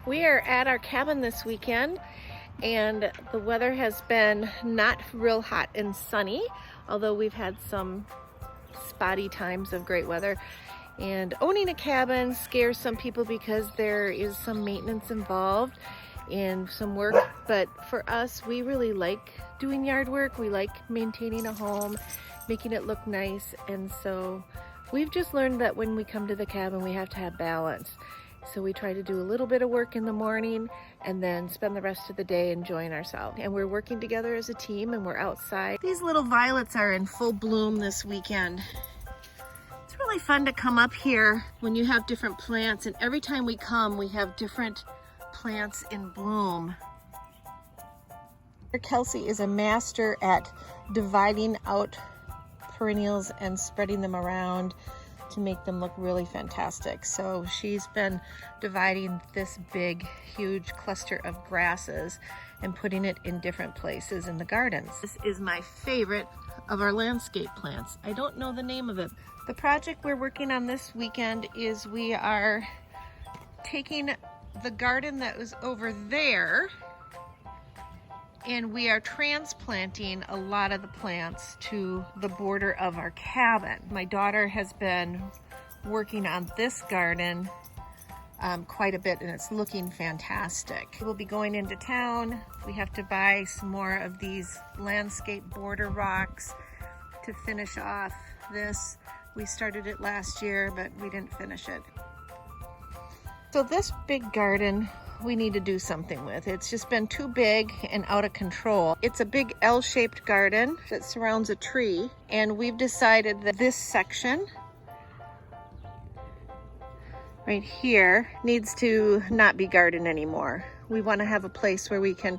We are at our cabin this weekend and the weather has been not real hot and sunny, although we've had some spotty times of great weather. And owning a cabin scares some people because there is some maintenance involved and some work, but for us, we really like doing yard work. We like maintaining a home, making it look nice, and so we've just learned that when we come to the cabin, we have to have balance. So we try to do a little bit of work in the morning and then spend the rest of the day enjoying ourselves. And we're working together as a team and we're outside. These little violets are in full bloom this weekend. It's really fun to come up here when you have different plants, and every time we come, we have different plants in bloom. Kelsey is a master at dividing out perennials and spreading them around to make them look really fantastic. So she's been dividing this big, huge cluster of grasses and putting it in different places in the gardens. This is my favorite of our landscape plants. I don't know the name of it. The project we're working on this weekend is we are taking the garden that was over there and we are transplanting a lot of the plants to the border of our cabin. My daughter has been working on this garden quite a bit and it's looking fantastic. We'll be going into town. We have to buy some more of these landscape border rocks to finish off this. We started it last year, but we didn't finish it. So this big garden, we need to do something with. It's just been too big and out of control. It's a big L-shaped garden that surrounds a tree, and we've decided that this section right here needs to not be garden anymore. We want to have a place where we can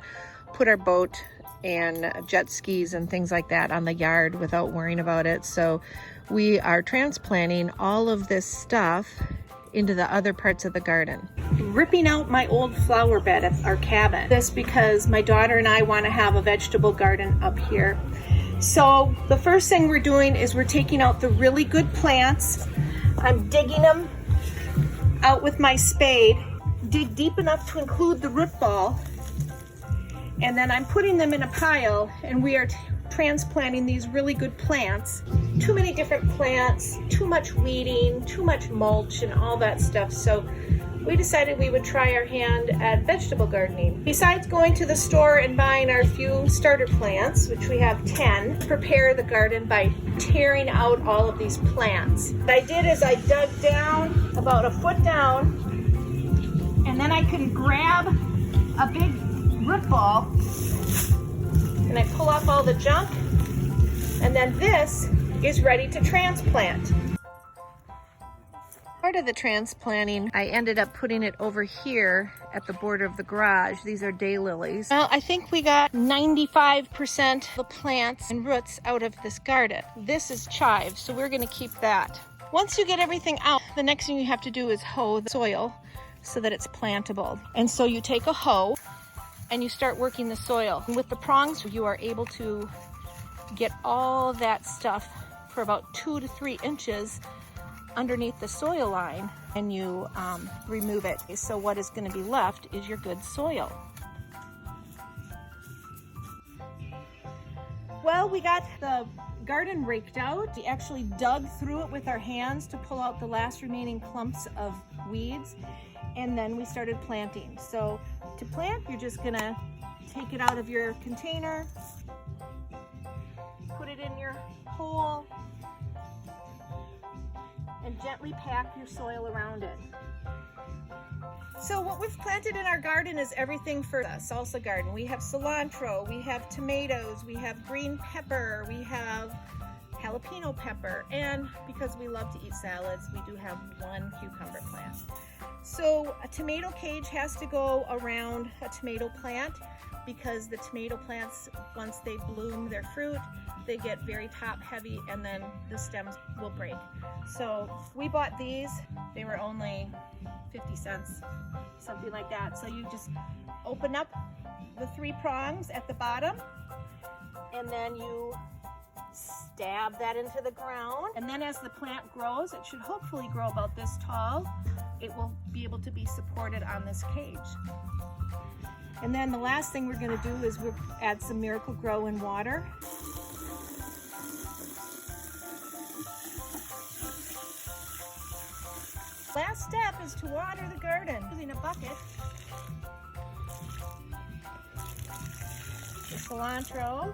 put our boat and jet skis and things like that on the yard without worrying about it. So we are transplanting all of this stuff into the other parts of the garden. Ripping out my old flower bed at our cabin. This because my daughter and I want to have a vegetable garden up here. So the first thing we're doing is we're taking out the really good plants. I'm digging them out with my spade. Dig deep enough to include the root ball. And then I'm putting them in a pile and we are transplanting these really good plants. Too many different plants, too much weeding, too much mulch and all that stuff. So we decided we would try our hand at vegetable gardening. Besides going to the store and buying our few starter plants, which we have 10, prepare the garden by tearing out all of these plants. What I did is I dug down about a foot down, and then I can grab a big root ball and I pull off all the junk, and then this is ready to transplant. Part of the transplanting, I ended up putting it over here at the border of the garage. These are daylilies. Well, I think we got 95% of the plants and roots out of this garden. This is chive, so we're gonna keep that. Once you get everything out, the next thing you have to do is hoe the soil so that it's plantable. And so you take a hoe and you start working the soil. And with the prongs, you are able to get all that stuff for about 2 to 3 inches underneath the soil line, and you remove it. So what is going to be left is your good soil. Well, we got the garden raked out. We actually dug through it with our hands to pull out the last remaining clumps of weeds, and then we started planting. So to plant, you're just gonna take it out of your container, put it in your hole, and gently pack your soil around it. So what we've planted in our garden is everything for a salsa garden. We have cilantro, we have tomatoes, we have green pepper, we have jalapeno pepper, and because we love to eat salads, we do have 1 cucumber plant. So a tomato cage has to go around a tomato plant because the tomato plants, once they bloom their fruit, they get very top heavy and then the stems will break. So we bought these. They were only 50 cents, something like that. So you just open up the 3 prongs at the bottom and then you stab that into the ground. And then as the plant grows, it should hopefully grow about this tall. it will be able to be supported on this cage. And then the last thing we're going to do is we'll add some Miracle-Gro in water. Last step is to water the garden using a bucket. The cilantro.